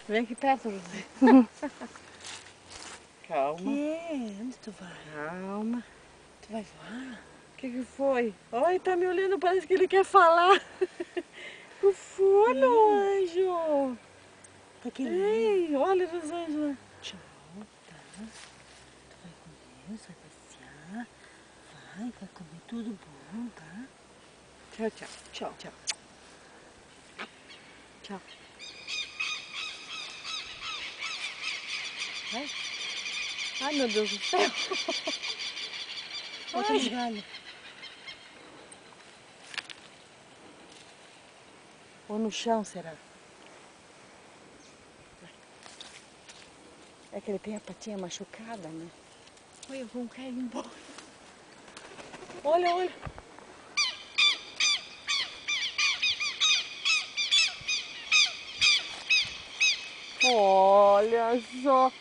Vem aqui perto, José. Calma. Onde tu vai? Calma. Tu vai voar? O que foi? Olha, tá me olhando, parece que ele quer falar. O foi, meu anjo? Tá que Ei, olha, Rosângela. Tchau, tá? Tu vai com Deus, vai passear. Vai comer tudo bom, tá? Tchau, tchau. Tchau, tchau. Tchau. Vai. Ai, meu Deus do céu. Bota no galho. Ou no chão, será? É que ele tem a patinha machucada, né? Olha, vamos cair embora. Olha, olha. Olha só.